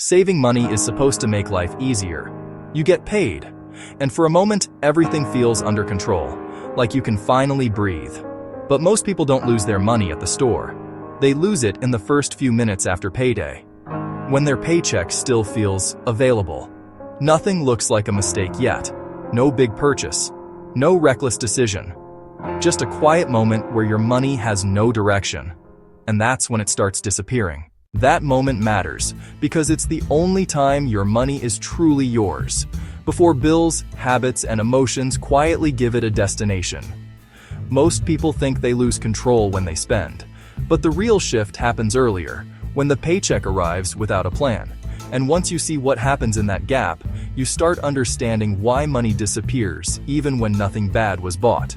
Saving money is supposed to make life easier. You get paid, and for a moment, everything feels under control, like you can finally breathe. But most people don't lose their money at the store. They lose it in the first few minutes after payday, when their paycheck still feels available. Nothing looks like a mistake yet. No big purchase. No reckless decision. Just a quiet moment where your money has no direction. And that's when it starts disappearing. That moment matters because it's the only time your money is truly yours, before bills, habits, and emotions quietly give it a destination. Most people think they lose control when they spend, but the real shift happens earlier, when the paycheck arrives without a plan. And once you see what happens in that gap, you start understanding why money disappears even when nothing bad was bought.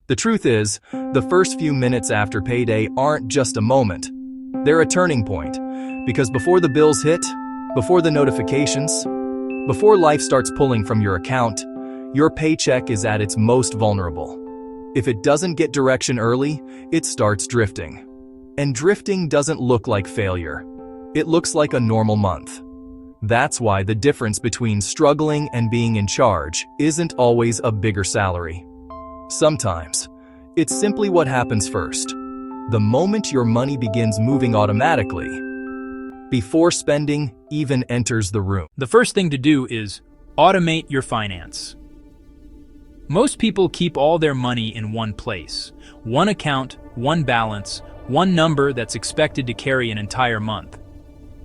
The truth is, the first few minutes after payday aren't just a moment. They're a turning point, because before the bills hit, before the notifications, before life starts pulling from your account, your paycheck is at its most vulnerable. If it doesn't get direction early, it starts drifting. And drifting doesn't look like failure. It looks like a normal month. That's why the difference between struggling and being in charge isn't always a bigger salary. Sometimes, it's simply what happens first. The moment your money begins moving automatically, before spending even enters the room. The first thing to do is automate your finance. Most people keep all their money in one place, one account, one balance, one number that's expected to carry an entire month.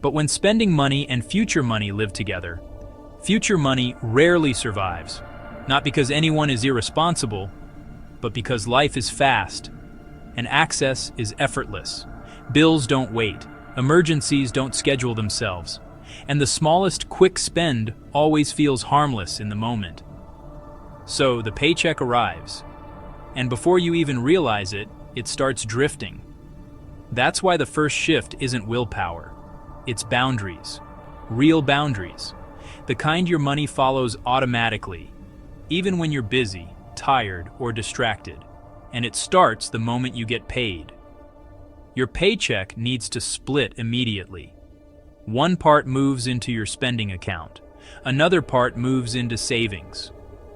But when spending money and future money live together, future money rarely survives, not because anyone is irresponsible, but because life is fast and access is effortless. Bills don't wait, emergencies don't schedule themselves, and the smallest quick spend always feels harmless in the moment. So the paycheck arrives, and before you even realize it, it starts drifting. That's why the first shift isn't willpower, it's boundaries, real boundaries, the kind your money follows automatically, even when you're busy, tired, or distracted, and it starts the moment you get paid. Your paycheck needs to split immediately. One part moves into your spending account, another part moves into savings.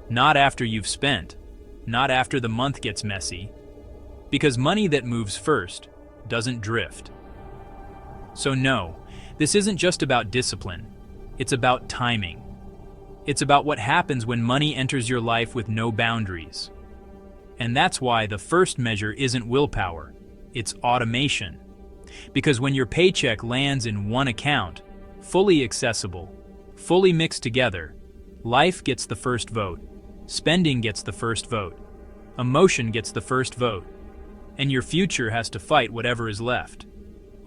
Not after you've spent, not after the month gets messy, because money that moves first doesn't drift. So no, this isn't just about discipline, it's about timing. It's about what happens when money enters your life with no boundaries. And that's why the first measure isn't willpower, it's automation. Because when your paycheck lands in one account, fully accessible, fully mixed together, life gets the first vote, spending gets the first vote, emotion gets the first vote, and your future has to fight whatever is left.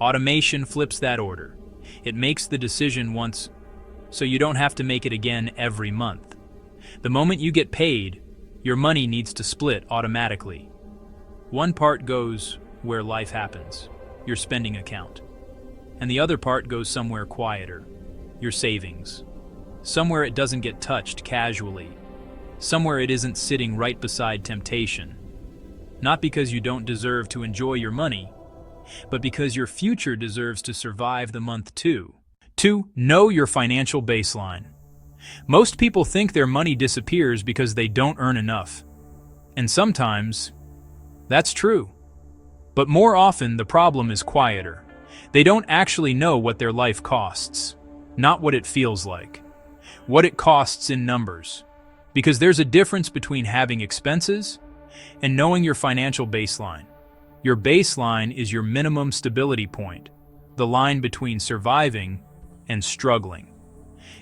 Automation flips that order. It makes the decision once, so you don't have to make it again every month. The moment you get paid, your money needs to split automatically. One part goes where life happens, your spending account, and the other part goes somewhere quieter, your savings. Somewhere it doesn't get touched casually, somewhere it isn't sitting right beside temptation. Not because you don't deserve to enjoy your money, but because your future deserves to survive the month too. 2. Know your financial baseline. Most people think their money disappears because they don't earn enough. And sometimes, that's true. But more often, the problem is quieter. They don't actually know what their life costs, not what it feels like, what it costs in numbers. Because there's a difference between having expenses and knowing your financial baseline. Your baseline is your minimum stability point, the line between surviving and struggling.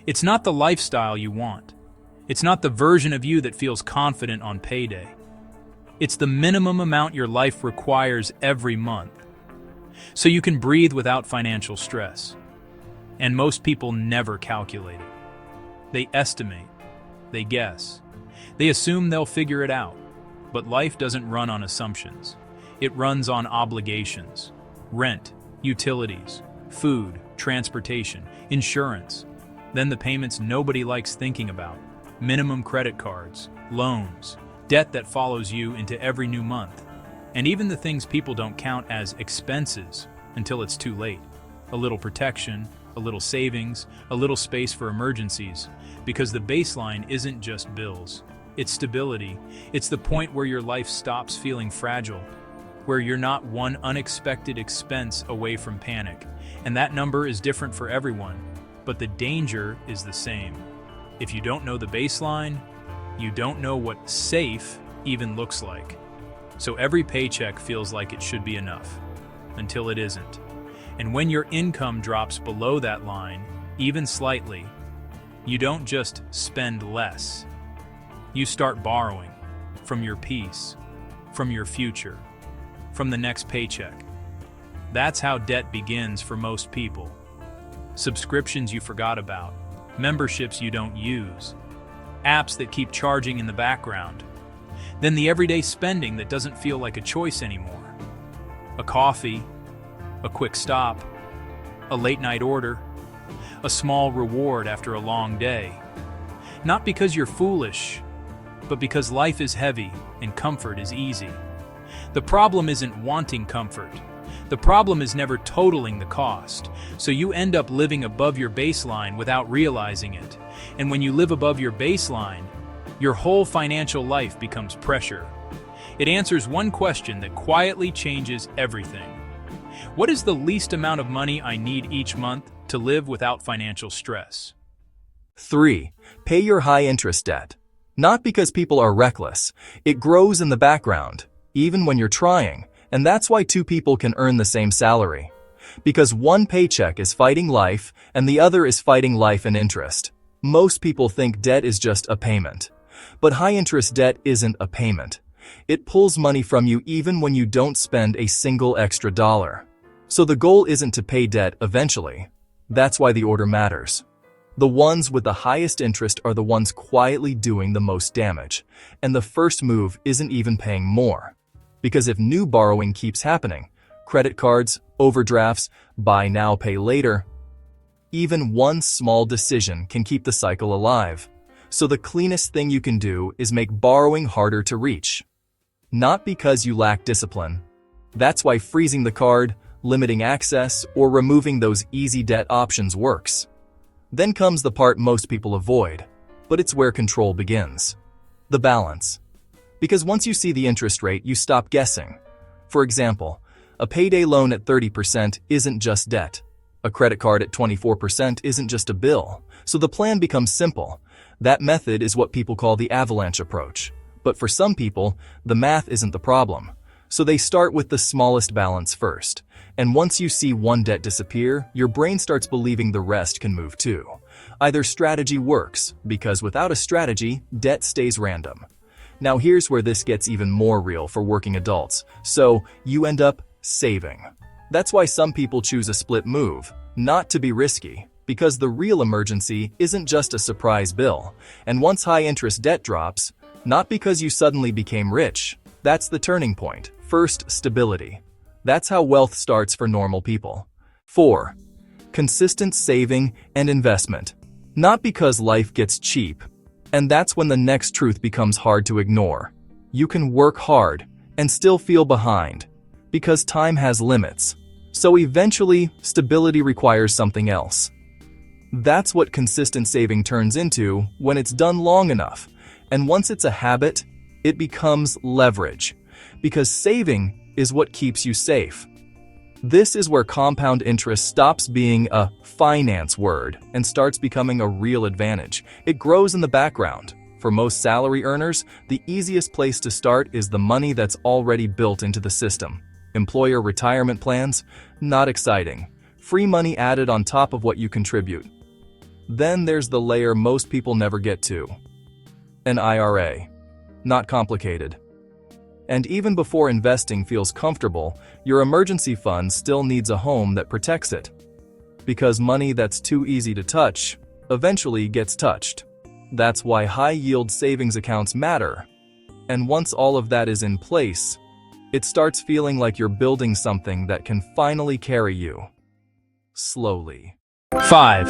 It's not the lifestyle you want. It's not the version of you that feels confident on payday. It's the minimum amount your life requires every month, so you can breathe without financial stress. And most people never calculate it. They estimate, they guess, they assume they'll figure it out. But life doesn't run on assumptions. It runs on obligations, rent, utilities, food, transportation, insurance. Then the payments nobody likes thinking about, minimum credit cards, loans, debt that follows you into every new month. And even the things people don't count as expenses until it's too late. A little protection, a little savings, a little space for emergencies. Because the baseline isn't just bills. It's stability. It's the point where your life stops feeling fragile, where you're not one unexpected expense away from panic. And that number is different for everyone, but the danger is the same. If you don't know the baseline, you don't know what safe even looks like. So every paycheck feels like it should be enough, until it isn't. And when your income drops below that line, even slightly, you don't just spend less. You start borrowing from your peace, from your future, from the next paycheck. That's how debt begins for most people. Subscriptions you forgot about, memberships you don't use, apps that keep charging in the background. Then the everyday spending that doesn't feel like a choice anymore. A coffee, a quick stop, a late night order, a small reward after a long day. Not because you're foolish, but because life is heavy and comfort is easy. The problem isn't wanting comfort. The problem is never totaling the cost. So you end up living above your baseline without realizing it. And when you live above your baseline, your whole financial life becomes pressure. It answers one question that quietly changes everything. What is the least amount of money I need each month to live without financial stress? 3. Pay your high-interest debt. Not because people are reckless. It grows in the background, even when you're trying, and that's why two people can earn the same salary. Because one paycheck is fighting life, and the other is fighting life and interest. Most people think debt is just a payment. But high-interest debt isn't a payment. It pulls money from you even when you don't spend a single extra dollar. So the goal isn't to pay debt eventually. That's why the order matters. The ones with the highest interest are the ones quietly doing the most damage. And the first move isn't even paying more. Because if new borrowing keeps happening, credit cards, overdrafts, buy now, pay later, even one small decision can keep the cycle alive. So the cleanest thing you can do is make borrowing harder to reach. Not because you lack discipline. That's why freezing the card, limiting access, or removing those easy debt options works. Then comes the part most people avoid, but it's where control begins. The balance. Because once you see the interest rate, you stop guessing. For example, a payday loan at 30% isn't just debt. A credit card at 24% isn't just a bill. So the plan becomes simple. That method is what people call the avalanche approach. But for some people, the math isn't the problem. So they start with the smallest balance first. And once you see one debt disappear, your brain starts believing the rest can move too. Either strategy works, because without a strategy, debt stays random. Now here's where this gets even more real for working adults. So you end up saving. That's why some people choose a split move, not to be risky, because the real emergency isn't just a surprise bill. And once high-interest debt drops, not because you suddenly became rich, that's the turning point. First, stability. That's how wealth starts for normal people. 4. Consistent saving and investment. Not because life gets cheap. And that's when the next truth becomes hard to ignore. You can work hard and still feel behind, because time has limits. So eventually, stability requires something else. That's what consistent saving turns into when it's done long enough. And once it's a habit, it becomes leverage. Because saving is what keeps you safe. This is where compound interest stops being a finance word and starts becoming a real advantage. It grows in the background. For most salary earners, the easiest place to start is the money that's already built into the system. Employer retirement plans? Not exciting. Free money added on top of what you contribute. Then there's the layer most people never get to. An IRA. Not complicated. And even before investing feels comfortable, your emergency fund still needs a home that protects it. Because money that's too easy to touch eventually gets touched. That's why high-yield savings accounts matter. And once all of that is in place, it starts feeling like you're building something that can finally carry you. Slowly. 5.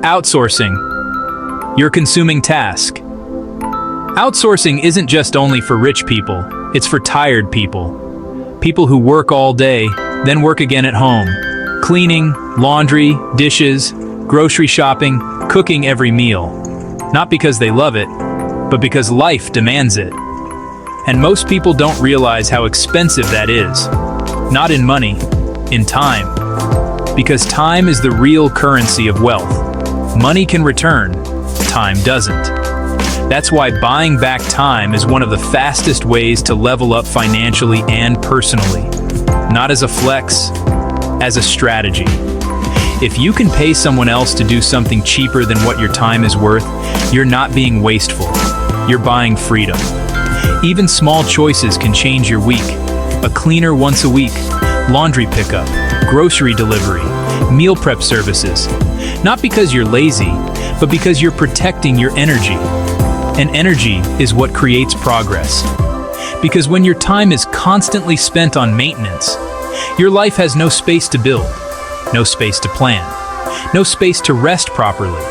Outsourcing. Your consuming task. Outsourcing isn't just only for rich people, it's for tired people. People who work all day, then work again at home. Cleaning, laundry, dishes, grocery shopping, cooking every meal. Not because they love it, but because life demands it. And most people don't realize how expensive that is. Not in money, in time. Because time is the real currency of wealth. Money can return, time doesn't. That's why buying back time is one of the fastest ways to level up financially and personally. Not as a flex, as a strategy. If you can pay someone else to do something cheaper than what your time is worth, you're not being wasteful. You're buying freedom. Even small choices can change your week. A cleaner once a week, laundry pickup, grocery delivery, meal prep services. Not because you're lazy, but because you're protecting your energy. And energy is what creates progress. Because when your time is constantly spent on maintenance, your life has no space to build, no space to plan, no space to rest properly,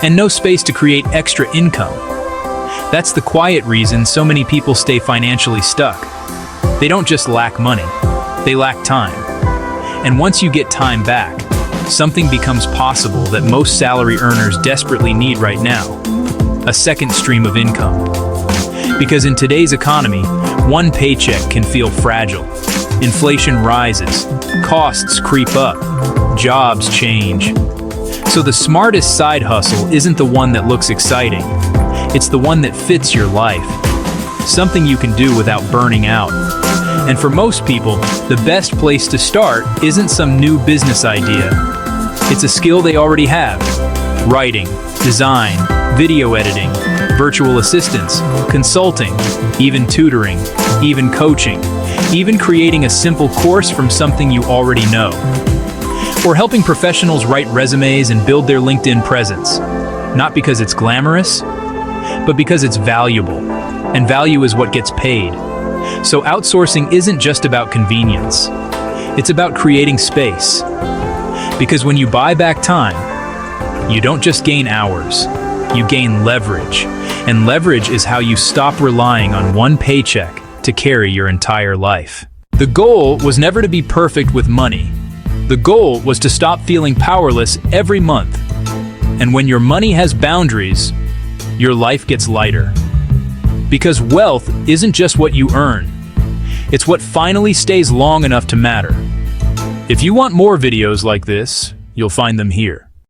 and no space to create extra income. That's the quiet reason so many people stay financially stuck. They don't just lack money, they lack time. And once you get time back, something becomes possible that most salary earners desperately need right now: a second stream of income. Because in today's economy, one paycheck can feel fragile. Inflation rises, costs creep up, jobs change. So the smartest side hustle isn't the one that looks exciting. It's the one that fits your life. Something you can do without burning out. And for most people, the best place to start isn't some new business idea. It's a skill they already have. Writing, design, video editing, virtual assistants, consulting, even tutoring, even coaching, even creating a simple course from something you already know. Or helping professionals write resumes and build their LinkedIn presence. Not because it's glamorous, but because it's valuable. And value is what gets paid. So outsourcing isn't just about convenience. It's about creating space. Because when you buy back time, you don't just gain hours, you gain leverage. And leverage is how you stop relying on one paycheck to carry your entire life. The goal was never to be perfect with money. The goal was to stop feeling powerless every month. And when your money has boundaries, your life gets lighter. Because wealth isn't just what you earn. It's what finally stays long enough to matter. If you want more videos like this, you'll find them here.